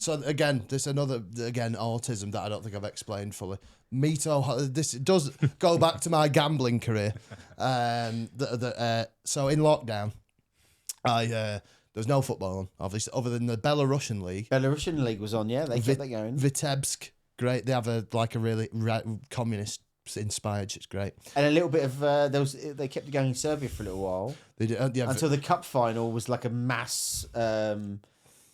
So again, there's another autism that I don't think I've explained fully. This does go back to my gambling career. So in lockdown, there was no football on, obviously, other than the Belarusian league. Belarusian league was on, yeah. They kept that going. Vitebsk, great. They have a really communist inspired. It's great. And a little bit of they kept it going in Serbia for a little while. They did, until the cup final was like a mass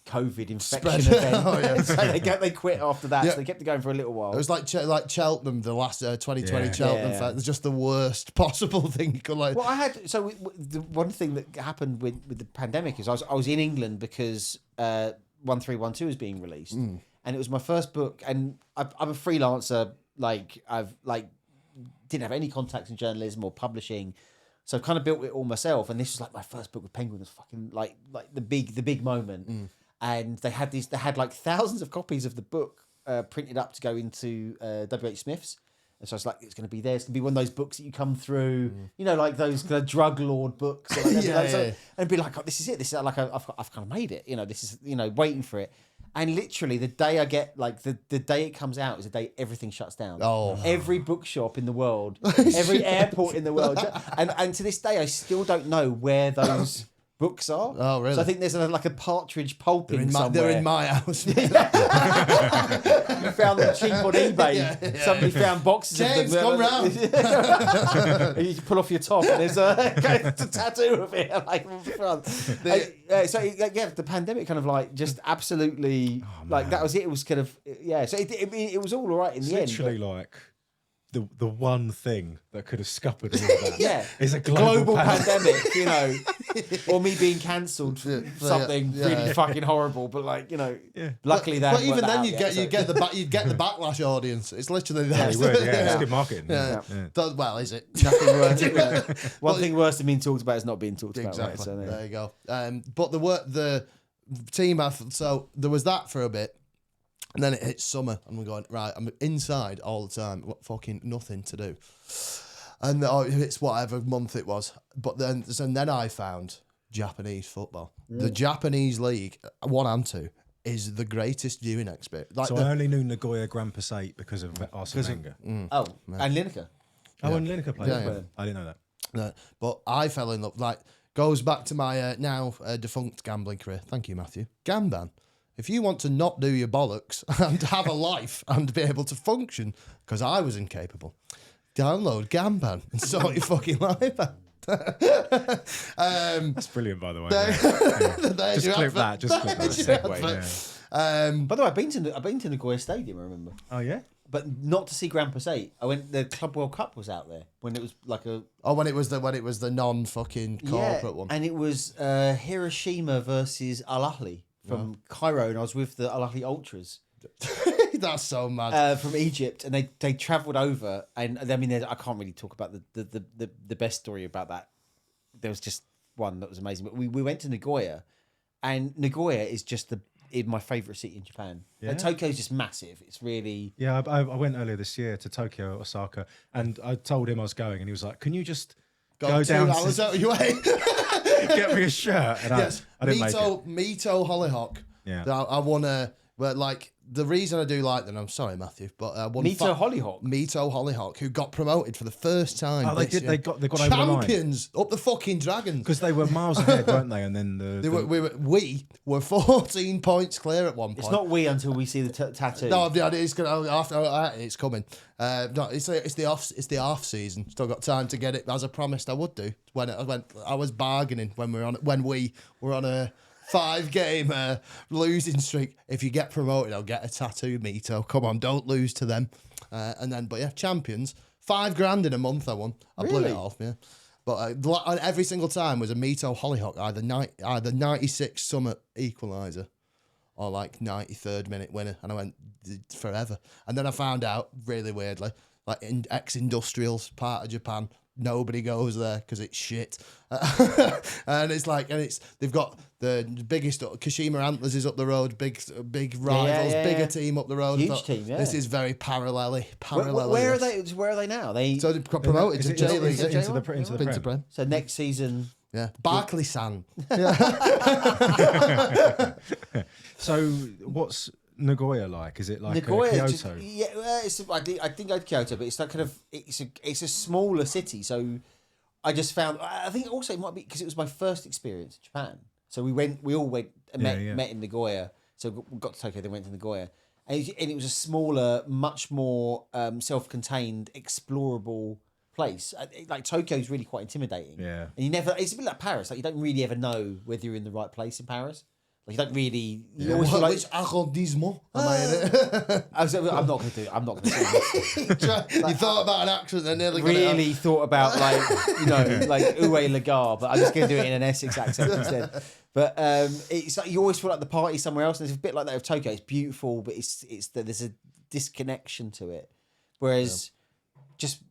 COVID infection Spread. event. Oh, yeah. So they quit after that. Yeah. So they kept it going for a little while. It was like Cheltenham, the last 2020 Yeah. Cheltenham. Yeah. It was just the worst possible thing you could like. Well, the one thing that happened with the pandemic is I was in England because 1312 was being released, and it was my first book. And I'm a freelancer. I've didn't have any contacts in journalism or publishing, so I kind of built it all myself. And this was like my first book with Penguin. It was fucking like the big moment. And they had like thousands of copies of the book printed up to go into W.H. Smith's. And so I was like, it's going to be there. It's going to be one of those books that you come through, like those kind of drug lord books. So and be like, oh, this is it. This is like, I've kind of made it. This is, waiting for it. And literally the day I get, like the day it comes out is the day everything shuts down. Oh. Every bookshop in the world, every airport in the world. And to this day, I still don't know where those books are. Oh, really? So I think there's a partridge pulping somewhere. They're in my house. You found them cheap on eBay. Yeah. Somebody found boxes James, of them. come round. And you pull off your top and there's a tattoo of it. Like, the pandemic kind of like just absolutely that was it. It was kind of So it was all right in the end. Literally like the one thing that could have scuppered all of that. Is a global pandemic, or me being cancelled for something really fucking horrible. But luckily that. But even then, you'd get the backlash audience. It's literally that. Yeah, you would. Yeah, it's good marketing. Yeah. Well, is it? Nothing worse. One thing worse than being talked about is not being talked about. Exactly. Right? So, there you go. But the team. So there was that for a bit. And then it hits summer, and we're going, right, I'm inside all the time, fucking nothing to do. And it's whatever month it was. But then I found Japanese football. The Japanese league, 1 and 2, is the greatest viewing experience. I only knew Nagoya Grand Passate because of Arsene Wenger. Oh, and Lineker. Oh, and Lineker played. Yeah. I didn't know that. No, but I fell in love, goes back to my now defunct gambling career. Thank you, Matthew. Gamban. If you want to not do your bollocks and have a life and be able to function, because I was incapable, download Gamban and sort your fucking life out. That's brilliant, by the way. Just clip that. Just clip that segue. By the way, I've been to Nagoya Stadium. I remember. Oh yeah. But not to see Grand Passate. I went. The Club World Cup was out there when it was like a. Oh, when it was the non-fucking corporate one. And it was Hiroshima versus Al Ahly from Cairo, and I was with the Al Ahly Ultras. That's so mad. From Egypt, and they travelled over, and I mean, I can't really talk about the best story about that. There was just one that was amazing, but we went to Nagoya, and Nagoya is just my favourite city in Japan. Yeah. And Tokyo's just massive. It's really... Yeah, I went earlier this year to Tokyo, Osaka, and I told him I was going, and he was like, can you just go down 2 hours out of your way? get me a shirt? And yes. I didn't make it. Mito Hollyhock. Yeah. I want to... But the reason I do like them, I'm sorry, Matthew, but Mito Hollyhock. Mito Hollyhock, who got promoted for the first time. Oh, they did. They got over the line. Champions up the fucking Dragons because they were miles ahead, weren't they? And then we were 14 points clear at one point. It's not we until we see the tattoo. No, it's gonna after it's coming. No, it's the off season. Still got time to get it, as I promised I would do. I was bargaining when we were on a 5-game losing streak. If you get promoted, I'll get a tattoo, Mito. Come on, don't lose to them. But yeah, champions. $5,000 in a month I won. I blew it off, yeah. But every single time was a Mito Hollyhock, either 96 Summit equaliser or 93rd minute winner. And I went forever. And then I found out, really weirdly, in ex-industrials part of Japan, nobody goes there because it's shit. And they've got the biggest Kashima Antlers is up the road, big rivals, bigger team up the road. Huge team, yeah. This is very parallel. Where are they now? So they got promoted to J League, into the Prem. So next season Yeah, Barkley San. So what's Nagoya like? Is it like Nagoya, Kyoto? I think I'd Kyoto, but it's like kind of it's a smaller city. So I just found I think also it might be because it was my first experience in Japan. So we all went and met in Nagoya. So we got to Tokyo, then went to Nagoya, and it was a smaller, much more self-contained, explorable place. Like Tokyo's really quite intimidating. Yeah, and it's a bit like Paris. Like you don't really ever know whether you're in the right place in Paris. Like you don't really. You always feel like, Which arrondissement am I in it? I'm not going to do it. I'm not going to say this. You thought about an accent and nearly Really thought about like Uwe Lagar, but I'm just going to do it in an Essex accent instead. But it's like you always feel like the party somewhere else, and it's a bit like that with Tokyo. It's beautiful, but there's a disconnection to it. Whereas just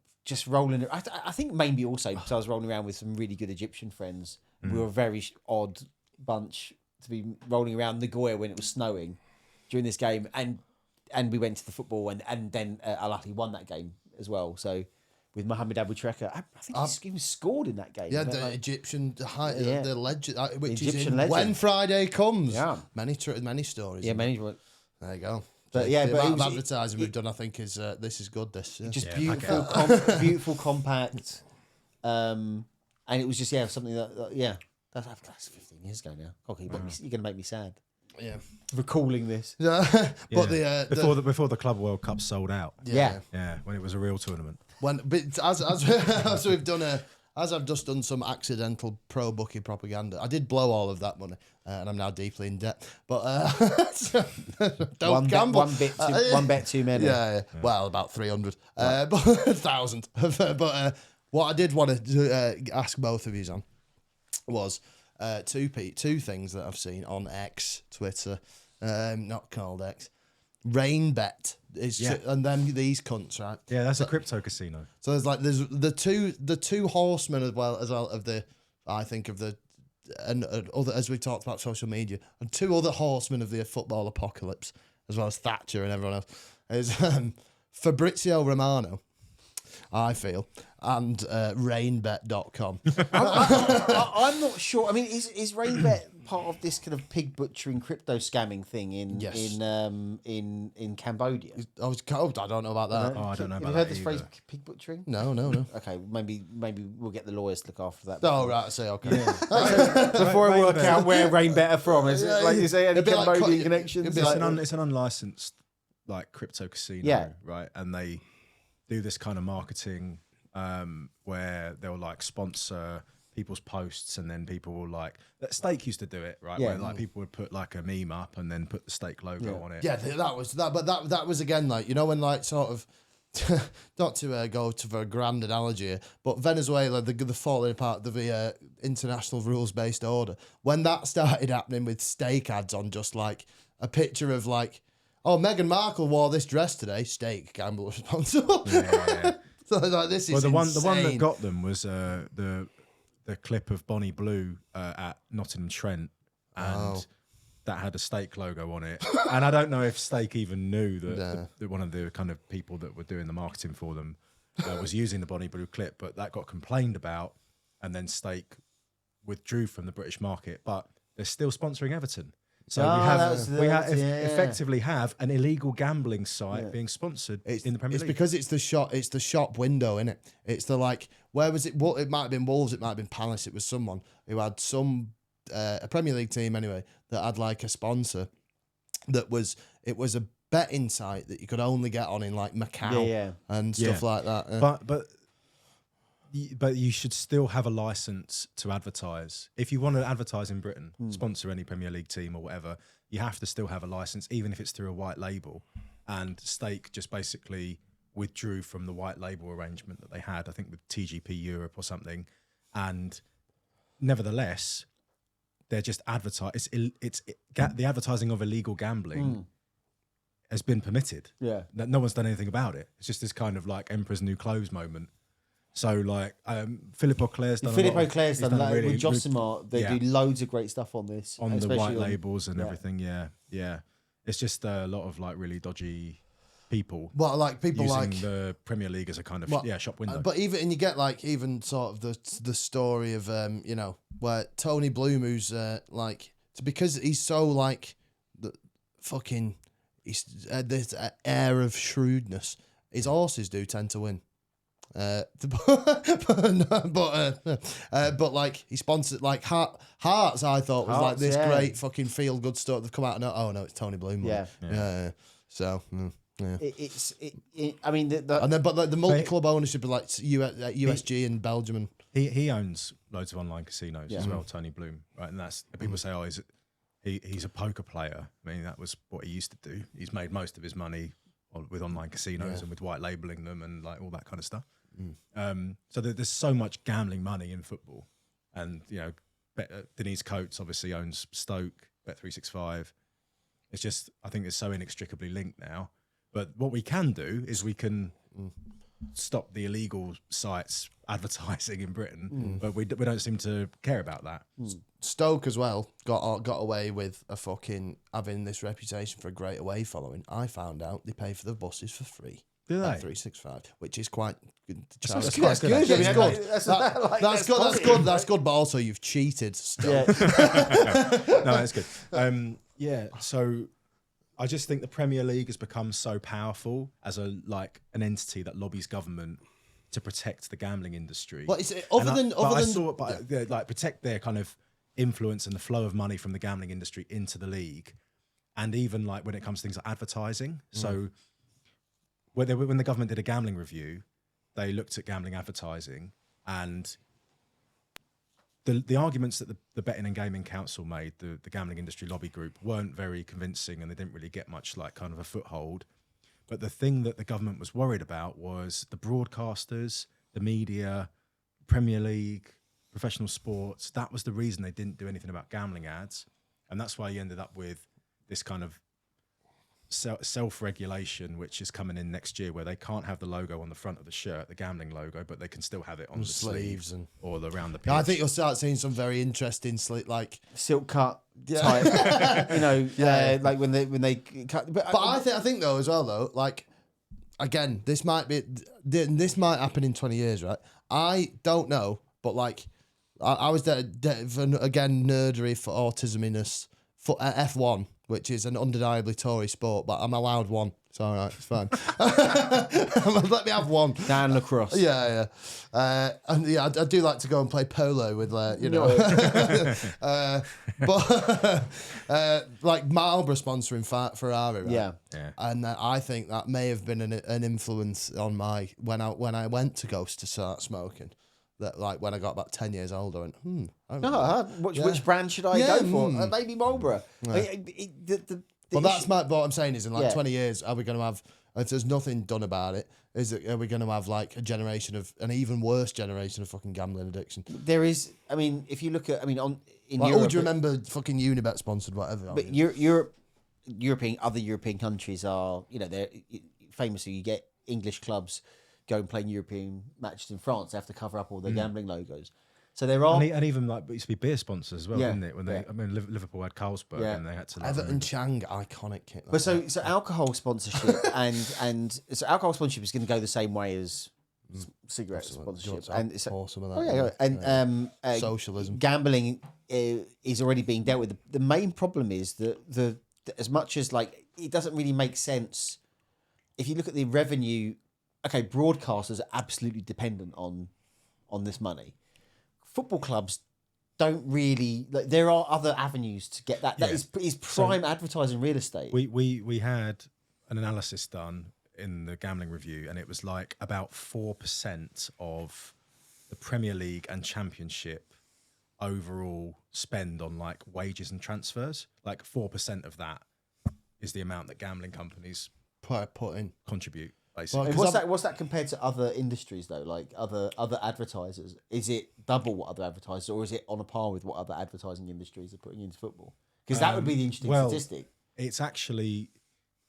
rolling, I think maybe also because I was rolling around with some really good Egyptian friends. We were a very odd bunch to be rolling around Nagoya when it was snowing during this game, and we went to the football, and then Al Ahly won that game as well. So with Mohamed Abu Treka, I think he even scored in that game. Yeah, the Egyptian, the legend, which Egyptian is in legend. When Friday Comes. Yeah, many stories. Yeah, many. There you go. But the amount of advertising we've done, I think, is this is good. This just beautiful, beautiful, compact, and it was just something that that's 15 years ago now. Okay, you're going to make me sad. Yeah, recalling this. Yeah, but before the Club World Cup sold out. Yeah, when it was a real tournament. But as we've done as I've just done some accidental pro bookie propaganda, I did blow all of that money, and I'm now deeply in debt. But don't gamble. One bet too many. Yeah. Well, about 300, but 1,000. But what I did want to ask both of you on was two things that I've seen on X, Twitter, not called X. Rainbet is and then these cunts, right? Yeah, that's a crypto casino. So there's the two horsemen as well of the other, as we talked about social media, and two other horsemen of the football apocalypse, as well as Thatcher and everyone else, is Fabrizio Romano, I feel, and rainbet.com. I'm not sure. I mean, is Rainbet part of this kind of pig butchering crypto scamming thing in Cambodia? I don't know about that. I don't know about that. Have you heard this phrase, pig butchering? No. Okay, maybe we'll get the lawyers to look after that. Oh, right, I see, okay. Yeah. Before I work out where Rainbet are from, is it like you say, any Cambodian connections? It's an unlicensed like crypto casino, right? And they do this kind of marketing where they'll like sponsor people's posts, and then people will like Stake used to do it, right? Where like people would put like a meme up and then put the Stake logo on it. Yeah, that was that, but that was again like, you know, when like sort of not to go to a grand analogy here, but Venezuela, the falling apart of the international rules based order, when that started happening with Stake ads on just like a picture of like, oh, Meghan Markle wore this dress today, Stake, gamble responsible. Yeah. So like, this is the one insane. that got them was the clip of Bonnie Blue at Nottingham Trent, and that had a Stake logo on it. And I don't know if Stake even knew that one of the kind of people that were doing the marketing for them was using the Bonnie Blue clip, but that got complained about, and then Stake withdrew from the British market, but they're still sponsoring Everton. So we effectively have an illegal gambling site being sponsored in the Premier League. It's because it's the shop window, innit? It's the like, where was it? It might have been Wolves, it might have been Palace. It was someone who had a Premier League team anyway that had like a sponsor it was a betting site that you could only get on in like Macau and stuff like that. Yeah. But you should still have a license to advertise. If you want to advertise in Britain, sponsor any Premier League team or whatever, you have to still have a license, even if it's through a white label. And Stake just basically withdrew from the white label arrangement that they had, I think with TGP Europe or something. And nevertheless, they're just advertising. The advertising of illegal gambling has been permitted. Yeah, no one's done anything about it. It's just this kind of like Emperor's New Clothes moment. So like Philippe Auclair's done really, with Josimar, they do loads of great stuff on this, on the white labels and everything. Yeah. It's just a lot of like really dodgy people. Well, like people using like the Premier League as a kind of shop window. But even you get like even sort of the story of you know, where Tony Bloom, who's like, it's because he's so like the fucking he's this air of shrewdness. His horses do tend to win. But like he sponsored like Hearts. I thought was like this great fucking feel good stuff. They've come out and oh no, it's Tony Bloom. Yeah. So. Yeah. I mean, and then but like the multi-club ownership of like USG and Belgium, and he owns loads of online casinos as well. Tony Bloom, right? And that's people say, oh, he's a poker player. I mean, that was what he used to do. He's made most of his money with online casinos and with white labeling them and like all that kind of stuff. So there's so much gambling money in football, and you know, Denise Coates obviously owns Stoke, Bet365. It's just I think it's so inextricably linked now. But what we can do is we can stop the illegal sites advertising in Britain, but we don't seem to care about that. Stoke as well got away with a fucking having this reputation for a great away following. I found out they pay for the buses for free. Do they? 365, which is quite good. That's That's good. good. Yeah, That's good. That's good. But also, you've cheated. Still. No, that's good. So I just think the Premier League has become so powerful as an entity that lobbies government to protect the gambling industry. But protect their kind of influence and the flow of money from the gambling industry into the league, and even like when it comes to things like advertising. So when the government did a gambling review, they looked at gambling advertising, and the arguments that the Betting and Gaming Council made, the gambling industry lobby group, weren't very convincing, and they didn't really get much like kind of a foothold. But the thing that the government was worried about was the broadcasters, the media, Premier League, professional sports. That was the reason they didn't do anything about gambling ads, and that's why you ended up with this kind of self-regulation, which is coming in next year, where they can't have the logo on the front of the shirt, the gambling logo, but they can still have it on the sleeves and or around the pitch. I think you'll start seeing some very interesting like silk cut type, like when they cut. But I think though as well though, like again, this might happen in 20 years, right? I don't know, but like I was there for, again, nerdery for autisminess for F1. Which is an undeniably Tory sport, but I'm allowed one. It's all right, it's fine. Let me have one. Dan lacrosse. Yeah. And yeah, I do like to go and play polo with, you know. But like Marlboro sponsoring Ferrari, right? Yeah. And I think that may have been an influence on my when I went to go to start smoking. That like when I got about 10 years old, I went, which brand should I go for? Maybe Marlboro. Yeah. What I'm saying is in like 20 years, are we going to have, if there's nothing done about it, are we going to have like an even worse generation of fucking gambling addiction? There is, I mean, if you look at, in Europe. Oh, do you remember fucking Unibet sponsored whatever? But other European countries are, they're famously, you get English clubs go and play European matches in France. They have to cover up all their gambling logos. So there are, and even like it used to be beer sponsors as well, didn't it? When Liverpool had Carlsberg and they had to Everton Chang, iconic kit. But so alcohol sponsorship and so alcohol sponsorship is going to go the same way as cigarette sponsorship, and it's socialism. Gambling is already being dealt with. The main problem is that the as much as like it doesn't really make sense if you look at the revenue. Okay, broadcasters are absolutely dependent on this money. Football clubs don't really. Like, there are other avenues to get that. That is prime advertising real estate. We had an analysis done in the gambling review, and it was like about 4% of the Premier League and Championship overall spend on like wages and transfers. Like 4% of that is the amount that gambling companies put in contribute. Basically. What's that compared to other industries though? Like other advertisers, is it double what other advertisers, or is it on a par with what other advertising industries are putting into football? Because that would be the interesting statistic. It's actually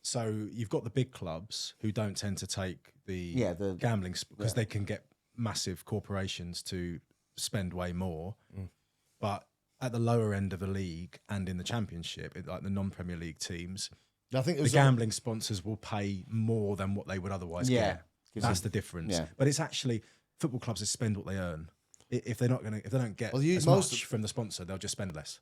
so you've got the big clubs who don't tend to take the gambling because they can get massive corporations to spend way more, but at the lower end of the league and in the Championship, like the non-Premier League teams, I think the gambling sponsors will pay more than what they would otherwise get. That's the difference. Yeah. But it's actually football clubs that spend what they earn. If they don't get Well, as much from the sponsor, they'll just spend less.